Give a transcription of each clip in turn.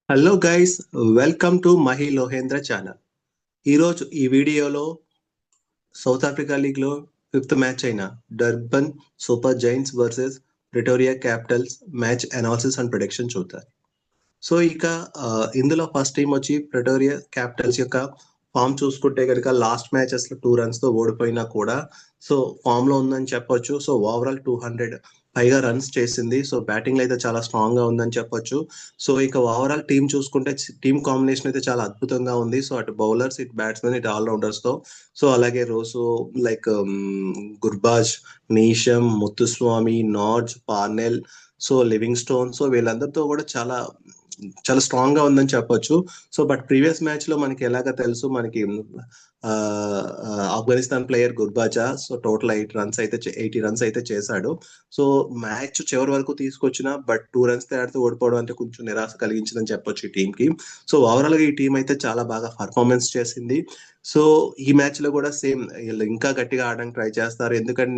Hello guys, welcome to Mahi Lohendra channel. ఈరోజు ఈ వీడియోలో సౌత్ ఆఫ్రికా లీగ్లో ఫిఫ్త్ మ్యాచ్ అయిన Durban Super Giants versus Pretoria Capitals match analysis and prediction చూద్దాం. So ఇక ఇందులో ఫస్ట్ టీం వచ్చి ప్రిటోరియా క్యాపిటల్స్ యొక్క ఫామ్ చూసుకుంటే కనుక లాస్ట్ మ్యాచెస్ లో 2 runs తో ఓడిపోయినా కూడా సో ఫామ్ లో ఉందని చెప్పొచ్చు. సో ఓవరాల్ 200 పైగా రన్స్ చేసింది. సో బ్యాటింగ్ లో అయితే చాలా స్ట్రాంగ్ గా ఉందని చెప్పొచ్చు. సో ఇక ఓవరాల్ టీం చూసుకుంటే టీం కాంబినేషన్ అయితే చాలా అద్భుతంగా ఉంది. సో అటు బౌలర్స్, ఇటు బ్యాట్స్మెన్, ఇటు ఆల్రౌండర్స్ తో సో అలాగే రోజు like Gurbaz, Neesham, Muthusamy, Nortje, Parnell, so Livingstone, so వీళ్ళందరితో కూడా చాలా చాలా స్ట్రాంగ్ గా ఉందని చెప్పొచ్చు. సో బట్ ప్రీవియస్ మ్యాచ్ లో మనకి ఎలాగ తెలుసు, మనకి ఆ, ఆఫ్ఘనిస్తాన్ ప్లేయర్ గుర్బాజా సో టోటల్ 80 రన్స్ అయితే చేశాడు. సో మ్యాచ్ చివరి వరకు తీసుకొచ్చిన బట్ 2 runs తేడాతో ఓడిపోవడం అంటే కొంచెం నిరాశ కలిగించిందని చెప్పొచ్చు ఈ టీం కి. సో ఓవరాల్ గా ఈ టీం అయితే చాలా బాగా పర్ఫార్మెన్స్ చేసింది. సో ఈ మ్యాచ్ లో కూడా సేమ్ వీళ్ళు ఇంకా గట్టిగా ఆడడానికి ట్రై చేస్తారు. ఎందుకంటే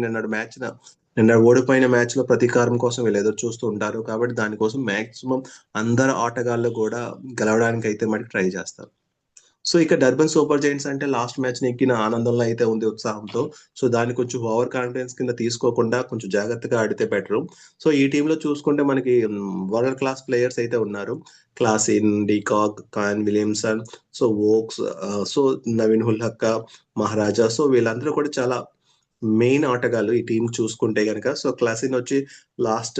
నిన్న ఓడిపోయిన మ్యాచ్ లో ప్రతీకారం కోసం వీళ్ళు ఎదురు చూస్తూ ఉంటారు. కాబట్టి దానికోసం మాక్సిమం అందరు ఆటగాళ్ళు కూడా గెలవడానికి అయితే మనకి ట్రై చేస్తారు. సో ఇక డర్బన్ సూపర్ జైంట్స్ అంటే లాస్ట్ మ్యాచ్ నెక్కిన ఆనందంలో అయితే ఉంది, ఉత్సాహంతో. సో దాన్ని కొంచెం ఓవర్ కాన్ఫిడెన్స్ కింద తీసుకోకుండా కొంచెం జాగ్రత్తగా ఆడితే బెటర్. సో ఈ టీంలో చూసుకుంటే మనకి వరల్డ్ క్లాస్ ప్లేయర్స్ అయితే ఉన్నారు. Klaasen, de Kock, Kane Williamson, so Woakes, so Naveen హుల్హక్క, మహారాజా, సో వీళ్ళందరూ కూడా చాలా మెయిన్ ఆటగాళ్ళు ఈ టీం చూసుకుంటే గనక. సో క్లాసిన్ వచ్చి లాస్ట్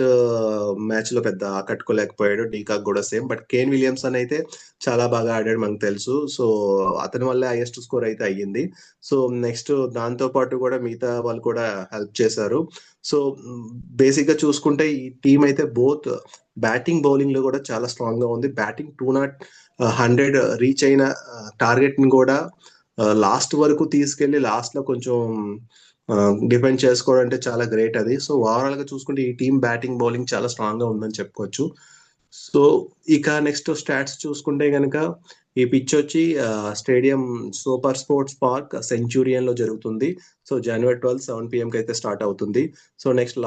మ్యాచ్ లో పెద్ద ఆకట్టుకోలేకపోయాడు. డీకాక్ కూడా సేమ్. బట్ కేన్ విలియమ్సన్ అయితే చాలా బాగా ఆడాడు, మనకు తెలుసు. సో అతని వల్లే హైయెస్ట్ స్కోర్ అయితే అయ్యింది. సో నెక్స్ట్ దాంతో పాటు కూడా మిగతా వాళ్ళు కూడా హెల్ప్ చేశారు. సో బేసిక్ గా చూసుకుంటే ఈ టీం అయితే బోత్ బ్యాటింగ్, బౌలింగ్ లో కూడా చాలా స్ట్రాంగ్ గా ఉంది. బ్యాటింగ్ 100 రీచ్ అయిన టార్గెట్ ని కూడా లాస్ట్ వరకు తీసుకెళ్లి లాస్ట్ లో కొంచెం డిఫెండ్ చేసుకోవడం అంటే చాలా గ్రేట్ అది. సో ఓవరాల్ గా చూసుకుంటే ఈ టీం బ్యాటింగ్, బౌలింగ్ చాలా స్ట్రాంగ్ గా ఉందని చెప్పుకోవచ్చు. సో ఇక నెక్స్ట్ స్టాట్స్ చూసుకుంటే గనక ఈ పిచ్ వచ్చి stadium super sports park Centurion లో జరుగుతుంది. సో జనవరి 12 7 PM కి అయితే స్టార్ట్ అవుతుంది. సో నెక్స్ట్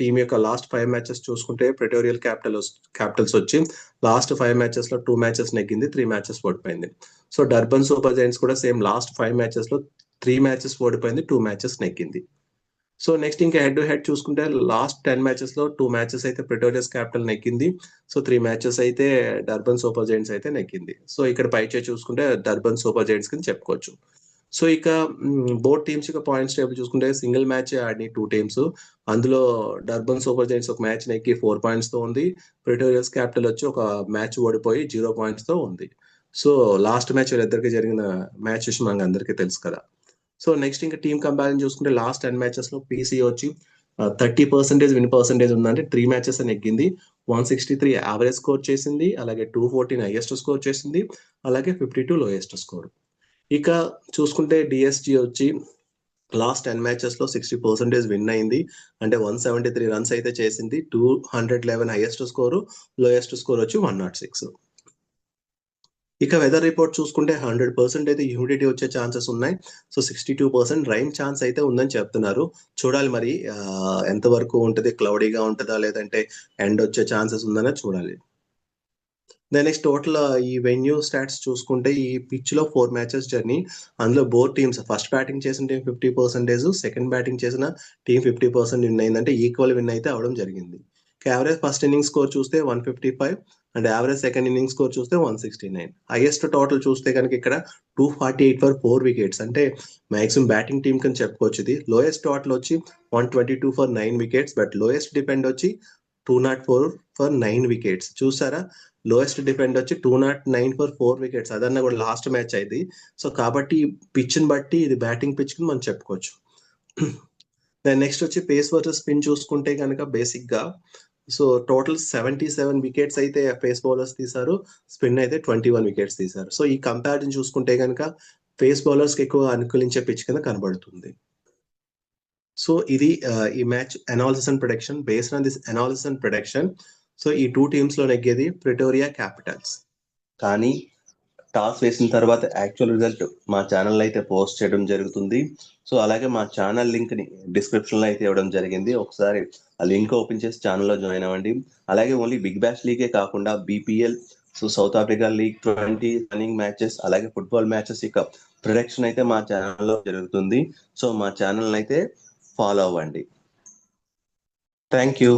టీం యొక్క లాస్ట్ 5 మ్యాచెస్ చూసుకుంటే ప్రిటోరియల్ క్యాపిటల్స్ వచ్చి లాస్ట్ 5 మ్యాచెస్ లో 2 మ్యాచెస్ నెగ్గింది, 3 మ్యాచెస్ ఓడిపోయింది. సో డర్బన్ సూపర్ జైంట్స్ కూడా సేమ్ లాస్ట్ 5 మ్యాచెస్ లో 3 మ్యాచెస్ ఓడిపోయింది, 2 మ్యాచెస్ నెగ్గింది. సో నెక్స్ట్ ఇంకా హెడ్ టు హెడ్ చూసుకుంటే లాస్ట్ 10 మ్యాచెస్ లో 2 మ్యాచెస్ అయితే ప్రిటోరియస్ క్యాపిటల్ నెగ్గింది. సో 3 మ్యాచెస్ అయితే డర్బన్ సూపర్ జైంట్స్ అయితే నెగ్గింది. సో ఇక్కడ పైచే చూసుకుంటే డర్బన్ సూపర్ జైంట్స్ కింద చెప్పుకోవచ్చు. సో ఇక బోత్ టీమ్స్ యొక్క పాయింట్స్ టేబుల్ చూసుకుంటే సింగిల్ మ్యాచ్ ఆడి 2 టీమ్స్. అందులో డర్బన్ సూపర్ జైంట్స్ ఒక మ్యాచ్ నెగ్గి 4 పాయింట్స్ తో ఉంది. ప్రిటోరియస్ క్యాపిటల్ వచ్చి ఒక మ్యాచ్ ఓడిపోయి 0 పాయింట్స్ తో ఉంది. సో లాస్ట్ మ్యాచ్ వీళ్ళిద్దరికి జరిగిన మ్యాచ్ విషయం మనకు అందరికీ తెలుసు కదా. సో నెక్స్ట్ ఇంకా టీమ్ కంపారిజన్ చూసుకుంటే లాస్ట్ 10 మ్యాచెస్ లో పీసీ వచ్చి 30% విన్ పర్సెంటేజ్ ఉందంటే 3 మ్యాచెస్ నెగ్గింది. 163 యావరేజ్ స్కోర్ చేసింది, అలాగే 214 హైయెస్ట్ స్కోర్ చేసింది, అలాగే 52 లోయెస్ట్ స్కోర్. ఇక చూసుకుంటే డిఎస్జి వచ్చి లాస్ట్ 10 మ్యాచెస్ లో 60% విన్ అయింది. అంటే 173 రన్స్ అయితే చేసింది, 211 హైయెస్ట్ స్కోర్, లోయెస్ట్ స్కోర్ వచ్చి 106. ఇక వెదర్ రిపోర్ట్ చూసుకుంటే 100% అయితే హ్యూమిడిటీ వచ్చే ఛాన్సెస్ ఉన్నాయి. సో 62% రైన్ ఛాన్స్ అయితే ఉందని చెప్తున్నారు. చూడాలి మరి ఎంతవరకు ఉంటుంది, క్లౌడీగా ఉంటుందా లేదంటే ఎండ్ వచ్చే ఛాన్సెస్ ఉందనే చూడాలి. నెక్స్ట్ టోటల్ ఈ వెన్యూ స్టాట్స్ చూసుకుంటే ఈ పిచ్ లో 4 మ్యాచెస్ జర్నీ. అందులో బోత్ టీమ్స్ ఫస్ట్ బ్యాటింగ్ చేసిన టీం 50%, సెకండ్ బ్యాటింగ్ చేసిన టీం 50% విన్ అయిందంటే ఈక్వల్ విన్ అయితే అవడం జరిగింది. యావరేజ్ ఫస్ట్ ఇన్నింగ్ స్కోర్ చూస్తే 155 and average second inning score చూస్తే 169. హైయెస్ట్ టోటల్ చూస్తే కనుక ఇక్కడ 248 ఫర్ 4 వికెట్స్, అంటే మాక్సిమం బ్యాటింగ్ టీం కని చెప్పుకోవచ్చు ఇది. లోయెస్ట్ టోటల్ వచ్చి 122 for 9 wickets, but lowest depend వచ్చి 204 ఫర్ 9 వికెట్స్. చూసారా, లోయెస్ట్ డిఫెండ్ వచ్చి 209 ఫర్ 4 వికెట్స్, అదన్నా కూడా లాస్ట్ మ్యాచ్ అయింది. సో కాబట్టి పిచ్ ని బట్టి ఇది బ్యాటింగ్ పిచ్ కి మనం చెప్పుకోవచ్చు. దాని నెక్స్ట్ వచ్చి పేస్ వర్సెస్ స్పిన్ చూసుకుంటే కనుక బేసిక్ గా సో టోటల్ 77 వికెట్స్ అయితే పేస్ బౌలర్స్ తీశారు, స్పిన్ అయితే 21 వికెట్స్ తీశారు. సో ఈ కంపారిజన్ చూసుకుంటే కనుక పేస్ బౌలర్స్ కి ఎక్కువ అనుకూలించే పిచ్ కింద కనబడుతుంది. సో ఇది ఈ match analysis and production. Based on this analysis and production, so ఈ 2 టీమ్స్ లో నెగ్గేది ప్రిటోరియా క్యాపిటల్స్. కానీ టాస్ వేసిన తర్వాత యాక్చువల్ రిజల్ట్ మా ఛానల్ అయితే పోస్ట్ చేయడం జరుగుతుంది. సో అలాగే మా ఛానల్ లింక్ ని డిస్క్రిప్షన్ లో అయితే ఇవ్వడం జరిగింది. ఒకసారి ఆ లింక్ ఓపెన్ చేసి ఛానల్లో జాయిన్ అవ్వండి. అలాగే ఓన్లీ బిగ్ బ్యాష్ లీగే కాకుండా BPL, so south Africa league 20 running matches అలాగే ఫుట్బాల్ మ్యాచెస్ ఇక ప్రొడక్షన్ అయితే మా ఛానల్లో జరుగుతుంది. సో మా ఛానల్ అయితే ఫాలో అవ్వండి. Thank you.